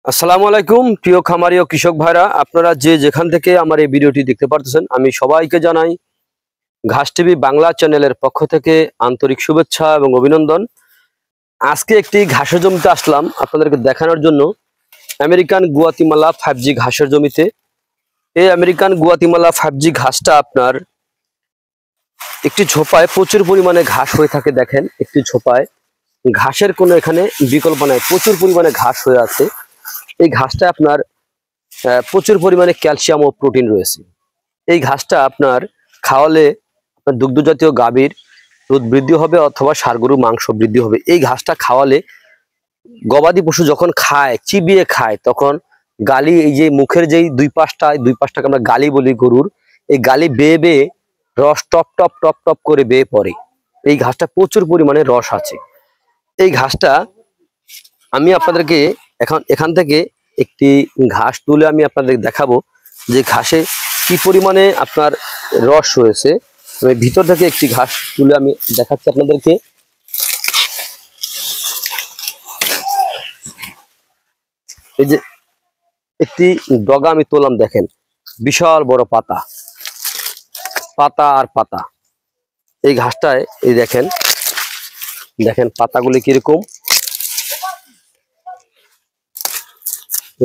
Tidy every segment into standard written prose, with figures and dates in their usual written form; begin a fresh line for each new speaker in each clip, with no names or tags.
আসসালামু আলাইকুম প্রিয় খামারি ও কৃষক ভাইরা, আপনারা যে যেখান থেকে আমার এই ভিডিওটি দেখতে পারতেছেন, আমি সবাইকে জানাই ঘাস টিভি বাংলা চ্যানেলের পক্ষ থেকে আন্তরিক শুভেচ্ছা এবং অভিনন্দন। আজকে একটি ঘাসের জমিতে আসলাম আপনাদেরকে দেখানোর জন্য। আমেরিকান গুয়াতিমালা 5G ঘাসের জমিতে। এই আমেরিকান গুয়াতিমালা 5G ঘাসটা আপনার একটি ঝোপায় প্রচুর পরিমাণে ঘাস হয়ে থাকে। দেখেন, একটি ঝোপায় ঘাসের কোনো এখানে বিকল্প নাই, প্রচুর পরিমাণে ঘাস হয়ে আছে। এই ঘাসটা আপনার প্রচুর পরিমাণে ক্যালসিয়াম ও প্রোটিন রয়েছে। এই ঘাসটা আপনার খাওয়ালে আপনার দুগ্ধ জাতীয় গাভীর দুধ বৃদ্ধি হবে অথবা ষাঁড় গরুর মাংস বৃদ্ধি হবে। এই ঘাসটা খাওয়ালে গবাদি পশু যখন খায়, চিবিয়ে খায়, তখন গালি, এই যে মুখের যেই দুই পাশটাকে আমরা গালি বলি গরুর, এই গালি বেয়ে বেয়ে রস টপ টপ টপ টপ করে বেয়ে পড়ে। এই ঘাসটা প্রচুর পরিমাণে রস আছে। এই ঘাসটা আমি আপনাদেরকে এখান থেকে একটি ঘাস তুলে আমি আপনাদের দেখাবো যে ঘাসে কি পরিমাণে আপনার রস রয়েছে। ভিতর থেকে একটি ঘাস তুলে আমি দেখাচ্ছি আপনাদেরকে। এই যে একটি ডগা আমি তোলাম, দেখেন বিশাল বড় পাতা, পাতা আর পাতা। এই ঘাসটায় এই দেখেন দেখেন পাতাগুলি কিরকম,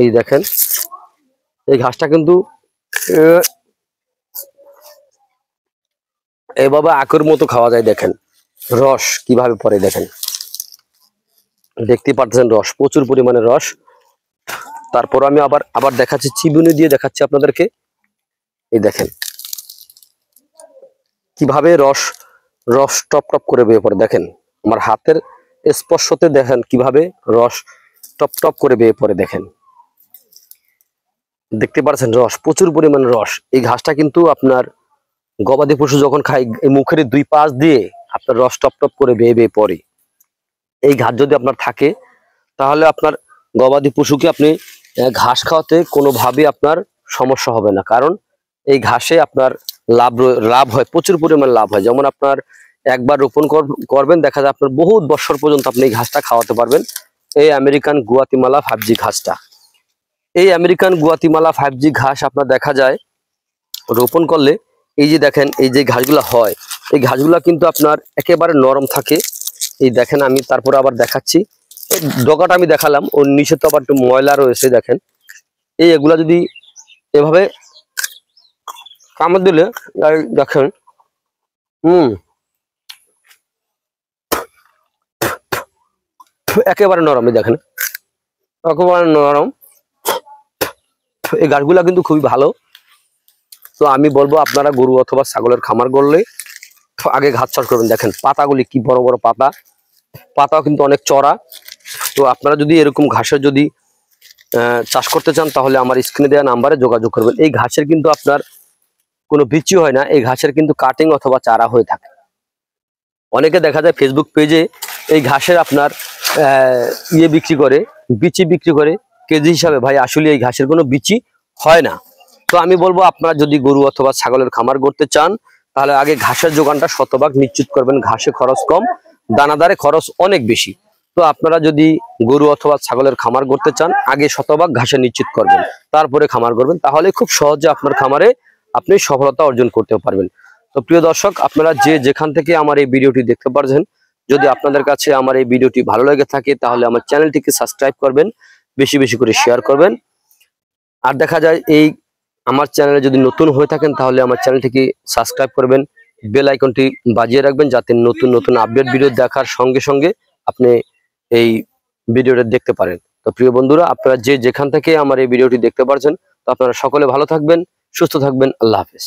এই দেখেন। এই ঘাসটা কিন্তু এভাবে আখের মতো খাওয়া যায়। দেখেন রস কিভাবে পড়ে, দেখেন, দেখতে পাচ্ছেন রস, প্রচুর পরিমাণে রস। তারপর আমি আবার দেখাচ্ছি, চিবুনি দিয়ে দেখাচ্ছি আপনাদেরকে। এই দেখেন কিভাবে রস রস টপ টপ করে বেয়ে পড়ে। দেখেন আমার হাতের স্পর্শতে দেখেন কিভাবে রস টপ টপ করে বেয়ে পড়ে। দেখেন, দেখতে পাচ্ছেন রস, প্রচুর পরিমাণে রস। এই ঘাসটা কিন্তু আপনার গবাদি পশু যখন খায়, এই মুখের দুই পাশ দিয়ে আপনার রস টপ টপ করে বেয়ে বেয়ে পড়ে। এই ঘাস যদি আপনার থাকে, তাহলে আপনার গবাদি পশুকে আপনি ঘাস খাওয়াতে কোনোভাবে আপনার সমস্যা হবে না। কারণ এই ঘাসে আপনার লাভ হয়, প্রচুর পরিমাণ লাভ হয়। যেমন আপনার একবার রোপণ করবেন, দেখা যায় আপনার বহুত বছর পর্যন্ত আপনি এই ঘাসটা খাওয়াতে পারবেন। এই আমেরিকান গুয়াতিমালা 5G ঘাসটা, এই আমেরিকান গুয়াতিমালা 5G ঘাস আপনার দেখা যায় রোপণ করলে, এই যে দেখেন এই যে ঘাসগুলো হয়, এই ঘাসগুলো কিন্তু আপনার একেবারে নরম থাকে। এই দেখেন, আমি তারপরে আবার দেখাচ্ছি। এই ডগাটা আমি দেখালাম, ওর নিচে তো আবার একটু ময়লা রয়েছে। দেখেন এগুলা যদি এভাবে কামড় দিলে, দেখেন একেবারে নরম। দেখেন একেবারে নরম। এই ঘাসগুলা কিন্তু খুবই ভালো। তো আমি বলবো আপনারা গরু অথবা ছাগলের খামার করলে আগে ঘাস চাষ করবেন। দেখেন পাতাগুলি কি বড় বড় পাতা, পাতাও কিন্তু অনেক চড়া। তো আপনারা যদি এরকম ঘাসের যদি চাষ করতে চান, তাহলে আমার স্ক্রিনে দেওয়া নাম্বারে যোগাযোগ করবেন। এই ঘাসের কিন্তু আপনার কোনো বিচি হয় না, এই ঘাসের কিন্তু কাটিং অথবা চারা হয়ে থাকে। অনেকে দেখা যায় ফেসবুক পেজে এই ঘাসের আপনার বিক্রি করে, বিচি বিক্রি করে কেজি হিসাবে। ভাই আসলে এই ঘাসের কোনো বিচি হয় না। তো আমি বলবো আপনারা যদি গরু অথবা ছাগলের খামার করতে চান, তাহলে আগে ঘাসের যোগানটা শতভাগ নিশ্চিত করবেন। ঘাসে খরচ কম, দানাদারে খরচ অনেক বেশি। তো আপনারা যদি গরু অথবা ছাগলের খামার করতে চান, আগে শতভাগ ঘাসে নিশ্চিত করবেন, তারপরে খামার করবেন। তাহলে খুব সহজে আপনার খামারে আপনি সফলতা অর্জন করতে পারবেন। তো প্রিয় দর্শক, আপনারা যে যেখান থেকে আমার এই ভিডিওটি দেখতে পারছেন, যদি আপনাদের কাছে আমার এই ভিডিওটি ভালো লেগে থাকে, তাহলে আমার চ্যানেলটিকে সাবস্ক্রাইব করবেন, বেশি বেশি করে শেয়ার করবেন। আর দেখা যায় এই আমার চ্যানেলে যদি নতুন হয়ে থাকেন, তাহলে আমার চ্যানেলটিকে সাবস্ক্রাইব করবেন, বেল আইকনটি বাজিয়ে রাখবেন, যাতে নতুন নতুন আপডেট ভিডিও দেখার সঙ্গে সঙ্গে আপনি এই ভিডিওটা দেখতে পারেন। তো প্রিয় বন্ধুরা, আপনারা যে যেখান থেকে আমার এই ভিডিওটি দেখতে পারছেন, তো আপনারা সকলে ভালো থাকবেন, সুস্থ থাকবেন। আল্লাহ হাফেজ।